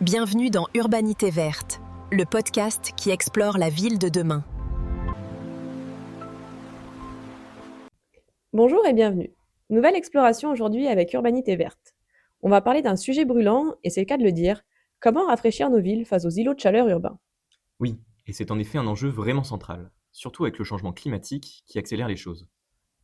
Bienvenue dans Urbanité verte, le podcast qui explore la ville de demain. Bonjour et bienvenue. Nouvelle exploration aujourd'hui avec Urbanité verte. On va parler d'un sujet brûlant, et c'est le cas de le dire, comment rafraîchir nos villes face aux îlots de chaleur urbains. Oui, et c'est en effet un enjeu vraiment central, surtout avec le changement climatique qui accélère les choses.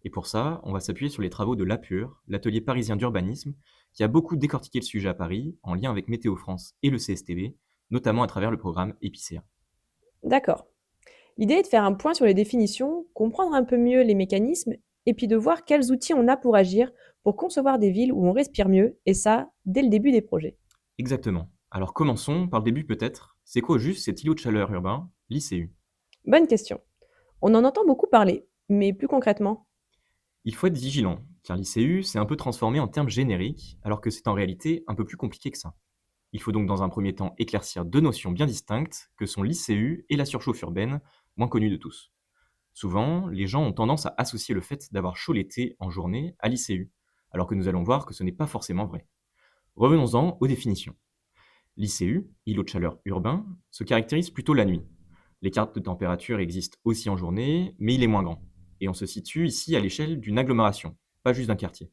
Et pour ça, on va s'appuyer sur les travaux de l'APUR, l'atelier parisien d'urbanisme, qui a beaucoup décortiqué le sujet à Paris, en lien avec Météo France et le CSTB, notamment à travers le programme Épicéa. D'accord. L'idée est de faire un point sur les définitions, comprendre un peu mieux les mécanismes, et puis de voir quels outils on a pour agir, pour concevoir des villes où on respire mieux, et ça, dès le début des projets. Exactement. Alors commençons par le début peut-être. C'est quoi au juste cet îlot de chaleur urbain, l'ICU? Bonne question. On en entend beaucoup parler, mais plus concrètement. Il faut être vigilant, car l'ICU s'est un peu transformé en termes génériques, alors que c'est en réalité un peu plus compliqué que ça. Il faut donc dans un premier temps éclaircir deux notions bien distinctes, que sont l'ICU et la surchauffe urbaine, moins connues de tous. Souvent, les gens ont tendance à associer le fait d'avoir chaud l'été en journée à l'ICU, alors que nous allons voir que ce n'est pas forcément vrai. Revenons-en aux définitions. L'ICU, îlot de chaleur urbain, se caractérise plutôt la nuit. L'écart de température existe aussi en journée, mais il est moins grand. Et on se situe ici à l'échelle d'une agglomération, pas juste d'un quartier.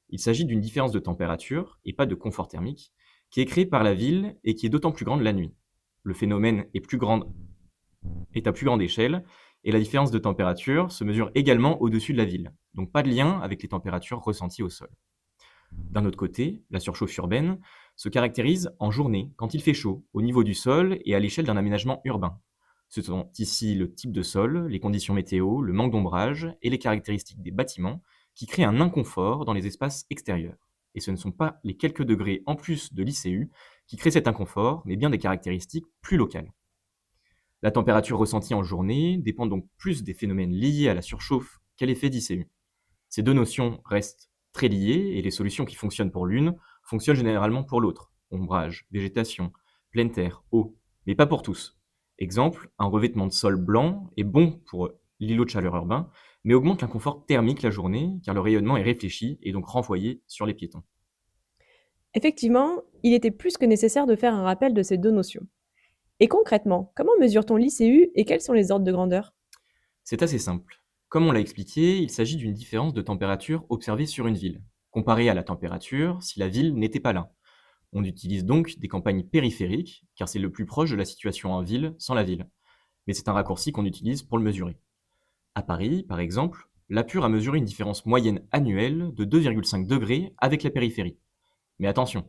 Il s'agit d'une différence de température, et pas de confort thermique, qui est créée par la ville et qui est d'autant plus grande la nuit. Le phénomène est à plus grande échelle, et la différence de température se mesure également au-dessus de la ville, donc pas de lien avec les températures ressenties au sol. D'un autre côté, la surchauffe urbaine se caractérise en journée, quand il fait chaud, au niveau du sol et à l'échelle d'un aménagement urbain. Ce sont ici le type de sol, les conditions météo, le manque d'ombrage et les caractéristiques des bâtiments qui créent un inconfort dans les espaces extérieurs. Et ce ne sont pas les quelques degrés en plus de l'ICU qui créent cet inconfort, mais bien des caractéristiques plus locales. La température ressentie en journée dépend donc plus des phénomènes liés à la surchauffe qu'à l'effet d'ICU. Ces deux notions restent très liées et les solutions qui fonctionnent pour l'une fonctionnent généralement pour l'autre. Ombrage, végétation, pleine terre, eau, mais pas pour tous. Exemple, un revêtement de sol blanc est bon pour l'îlot de chaleur urbain, mais augmente l'inconfort thermique la journée car le rayonnement est réfléchi et donc renvoyé sur les piétons. Effectivement, il était plus que nécessaire de faire un rappel de ces deux notions. Et concrètement, comment mesure-t-on l'ICU et quels sont les ordres de grandeur? C'est assez simple. Comme on l'a expliqué, il s'agit d'une différence de température observée sur une ville, comparée à la température si la ville n'était pas là. On utilise donc des campagnes périphériques, car c'est le plus proche de la situation en ville sans la ville. Mais c'est un raccourci qu'on utilise pour le mesurer. À Paris, par exemple, l'APUR a mesuré une différence moyenne annuelle de 2,5 degrés avec la périphérie. Mais attention,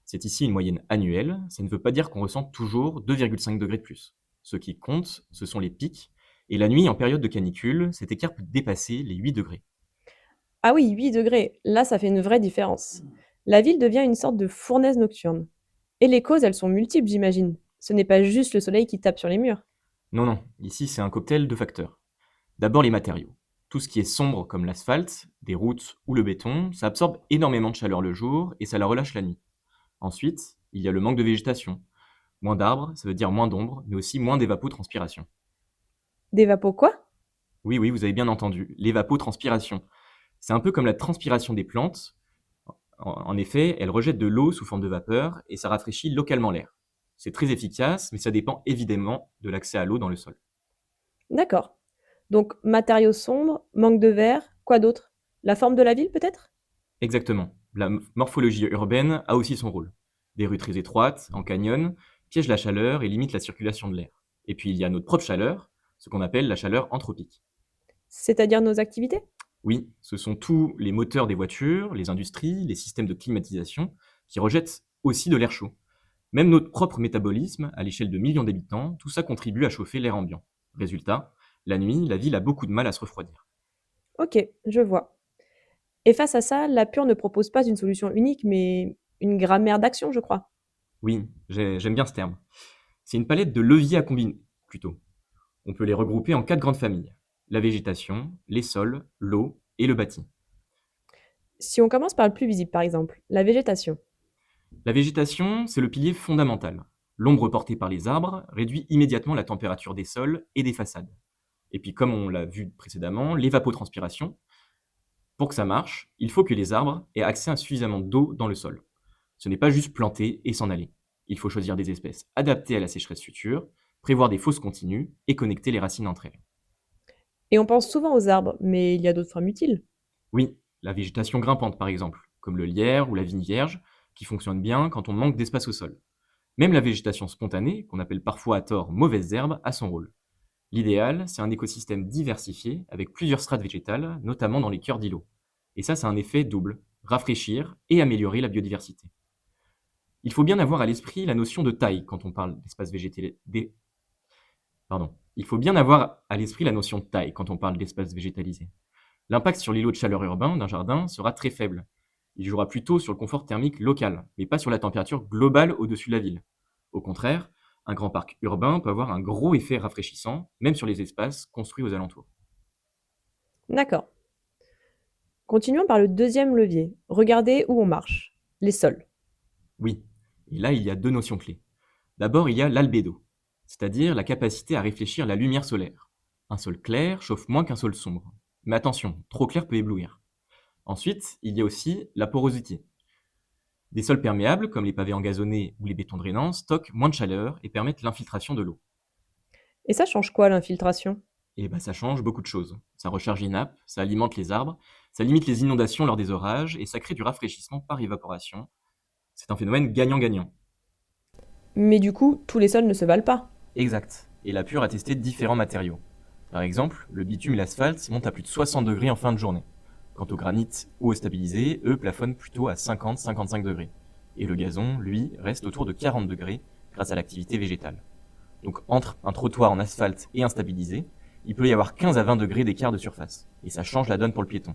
c'est ici une moyenne annuelle, ça ne veut pas dire qu'on ressent toujours 2,5 degrés de plus. Ce qui compte, ce sont les pics, et la nuit en période de canicule, cet écart peut dépasser les 8 degrés. Ah oui, 8 degrés, là ça fait une vraie différence. La ville devient une sorte de fournaise nocturne. Et les causes, elles sont multiples, j'imagine. Ce n'est pas juste le soleil qui tape sur les murs. Non, non, ici c'est un cocktail de facteurs. D'abord les matériaux. Tout ce qui est sombre comme l'asphalte, des routes ou le béton, ça absorbe énormément de chaleur le jour et ça la relâche la nuit. Ensuite, il y a le manque de végétation. Moins d'arbres, ça veut dire moins d'ombre, mais aussi moins d'évapotranspiration. Des vapos quoi? Oui, oui, vous avez bien entendu, l'évapotranspiration. C'est un peu comme la transpiration des plantes. En effet, elles rejettent de l'eau sous forme de vapeur et ça rafraîchit localement l'air. C'est très efficace, mais ça dépend évidemment de l'accès à l'eau dans le sol. D'accord. Donc matériaux sombres, manque de verre, quoi d'autre? La forme de la ville peut-être? Exactement. La morphologie urbaine a aussi son rôle. Des rues très étroites, en canyon, piègent la chaleur et limitent la circulation de l'air. Et puis il y a notre propre chaleur, ce qu'on appelle la chaleur anthropique. C'est-à-dire nos activités? Oui, ce sont tous les moteurs des voitures, les industries, les systèmes de climatisation qui rejettent aussi de l'air chaud. Même notre propre métabolisme, à l'échelle de millions d'habitants, tout ça contribue à chauffer l'air ambiant. Résultat, la nuit, la ville a beaucoup de mal à se refroidir. Ok, je vois. Et face à ça, la Pure ne propose pas une solution unique, mais une grammaire d'action, je crois. Oui, j'aime bien ce terme. C'est une palette de leviers à combiner, plutôt. On peut les regrouper en quatre grandes familles. La végétation, les sols, l'eau et le bâti. Si on commence par le plus visible, par exemple, la végétation. La végétation, c'est le pilier fondamental. L'ombre portée par les arbres réduit immédiatement la température des sols et des façades. Et puis comme on l'a vu précédemment, l'évapotranspiration, pour que ça marche, il faut que les arbres aient accès à suffisamment d'eau dans le sol. Ce n'est pas juste planter et s'en aller. Il faut choisir des espèces adaptées à la sécheresse future, prévoir des fosses continues et connecter les racines entre elles. Et on pense souvent aux arbres, mais il y a d'autres formes utiles. Oui, la végétation grimpante par exemple, comme le lierre ou la vigne vierge, qui fonctionne bien quand on manque d'espace au sol. Même la végétation spontanée, qu'on appelle parfois à tort mauvaises herbes, a son rôle. L'idéal, c'est un écosystème diversifié avec plusieurs strates végétales, notamment dans les cœurs d'îlots. Et ça, c'est un effet double, rafraîchir et améliorer la biodiversité. Il faut bien avoir à l'esprit la notion de taille quand on parle d'espace végétal. Il faut bien avoir à l'esprit la notion de taille quand on parle d'espace végétalisé. L'impact sur l'îlot de chaleur urbain d'un jardin sera très faible. Il jouera plutôt sur le confort thermique local, mais pas sur la température globale au-dessus de la ville. Au contraire, un grand parc urbain peut avoir un gros effet rafraîchissant, même sur les espaces construits aux alentours. D'accord. Continuons par le deuxième levier. Regardez où on marche. Les sols. Oui, et là il y a deux notions clés. D'abord, il y a l'albédo, c'est-à-dire la capacité à réfléchir la lumière solaire. Un sol clair chauffe moins qu'un sol sombre. Mais attention, trop clair peut éblouir. Ensuite, il y a aussi la porosité. Des sols perméables, comme les pavés engazonnés ou les bétons drainants, stockent moins de chaleur et permettent l'infiltration de l'eau. Et ça change quoi l'infiltration? Et bah ça change beaucoup de choses. Ça recharge les nappes, ça alimente les arbres, ça limite les inondations lors des orages et ça crée du rafraîchissement par évaporation. C'est un phénomène gagnant-gagnant. Mais du coup, tous les sols ne se valent pas. Exact. Et la Pure a testé différents matériaux. Par exemple, le bitume et l'asphalte montent à plus de 60 degrés en fin de journée. Quant au granit ou au stabilisé, eux plafonnent plutôt à 50-55 degrés. Et le gazon, lui, reste autour de 40 degrés grâce à l'activité végétale. Donc entre un trottoir en asphalte et un stabilisé, il peut y avoir 15 à 20 degrés d'écart de surface. Et ça change la donne pour le piéton.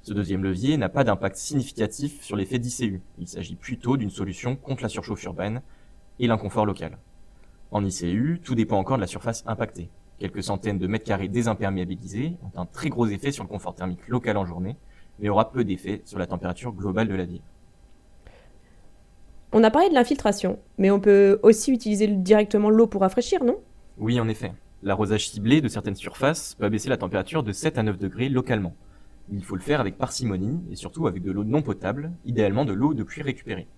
Ce deuxième levier n'a pas d'impact significatif sur l'effet d'ICU. Il s'agit plutôt d'une solution contre la surchauffe urbaine et l'inconfort local. En ICU, tout dépend encore de la surface impactée. Quelques centaines de mètres carrés désimperméabilisés ont un très gros effet sur le confort thermique local en journée, mais aura peu d'effet sur la température globale de la ville. On a parlé de l'infiltration, mais on peut aussi utiliser directement l'eau pour rafraîchir, non? Oui, en effet. L'arrosage ciblé de certaines surfaces peut abaisser la température de 7 à 9 degrés localement. Il faut le faire avec parcimonie et surtout avec de l'eau non potable, idéalement de l'eau de pluie récupérée.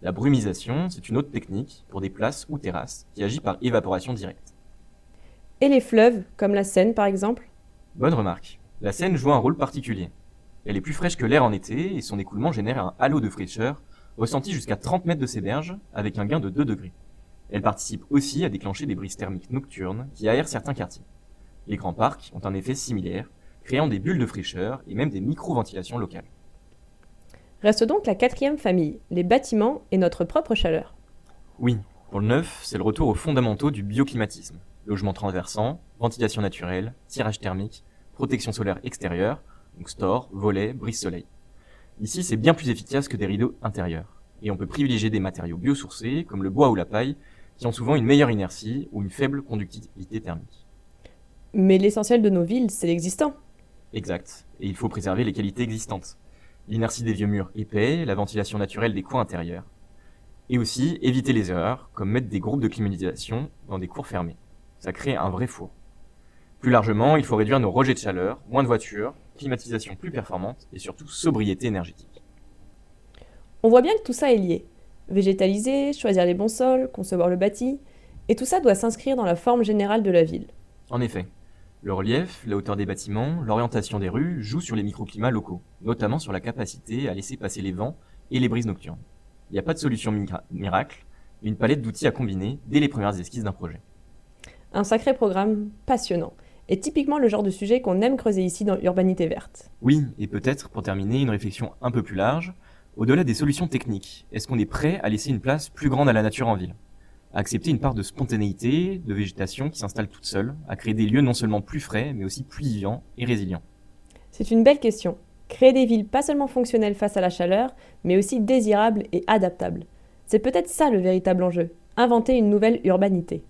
La brumisation, c'est une autre technique pour des places ou terrasses qui agit par évaporation directe. Et les fleuves, comme la Seine par exemple? Bonne remarque. La Seine joue un rôle particulier. Elle est plus fraîche que l'air en été et son écoulement génère un halo de fraîcheur ressenti jusqu'à 30 mètres de ses berges avec un gain de 2 degrés. Elle participe aussi à déclencher des brises thermiques nocturnes qui aèrent certains quartiers. Les grands parcs ont un effet similaire, créant des bulles de fraîcheur et même des micro-ventilations locales. Reste donc la quatrième famille, les bâtiments et notre propre chaleur. Oui, pour le neuf, c'est le retour aux fondamentaux du bioclimatisme. Logement transversant, ventilation naturelle, tirage thermique, protection solaire extérieure, donc stores, volets, brise-soleil. Ici, c'est bien plus efficace que des rideaux intérieurs. Et on peut privilégier des matériaux biosourcés, comme le bois ou la paille, qui ont souvent une meilleure inertie ou une faible conductivité thermique. Mais l'essentiel de nos villes, c'est l'existant. Exact. Et il faut préserver les qualités existantes. L'inertie des vieux murs épais, la ventilation naturelle des coins intérieurs. Et aussi éviter les erreurs, comme mettre des groupes de climatisation dans des cours fermés. Ça crée un vrai four. Plus largement, il faut réduire nos rejets de chaleur, moins de voitures, climatisation plus performante et surtout sobriété énergétique. On voit bien que tout ça est lié. Végétaliser, choisir les bons sols, concevoir le bâti, et tout ça doit s'inscrire dans la forme générale de la ville. En effet, le relief, la hauteur des bâtiments, l'orientation des rues jouent sur les microclimats locaux, notamment sur la capacité à laisser passer les vents et les brises nocturnes. Il n'y a pas de solution miracle, mais une palette d'outils à combiner dès les premières esquisses d'un projet. Un sacré programme passionnant, et typiquement le genre de sujet qu'on aime creuser ici dans Urbanité verte. Oui, et peut-être, pour terminer, une réflexion un peu plus large, au-delà des solutions techniques, est-ce qu'on est prêt à laisser une place plus grande à la nature en ville? À accepter une part de spontanéité, de végétation qui s'installe toute seule, à créer des lieux non seulement plus frais, mais aussi plus vivants et résilients. C'est une belle question. Créer des villes pas seulement fonctionnelles face à la chaleur, mais aussi désirables et adaptables. C'est peut-être ça le véritable enjeu, inventer une nouvelle urbanité.